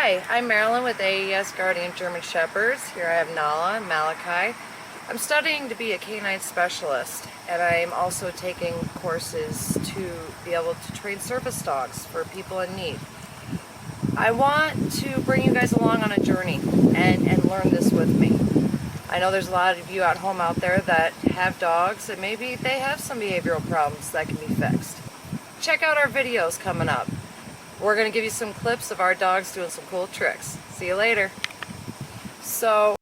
Hi, I'm Marilyn with AES Guardian German Shepherds. Here I have Nala and Malachi. I'm studying to be a canine specialist, and I'm also taking courses to be able to train service dogs for people in need. I want to bring you guys along on a journey and learn this with me. I know there's a lot of you at home out there that have dogs and maybe they have some behavioral problems that can be fixed. Check out our videos coming up. We're going to give you some clips of our dogs doing some cool tricks. See you later. So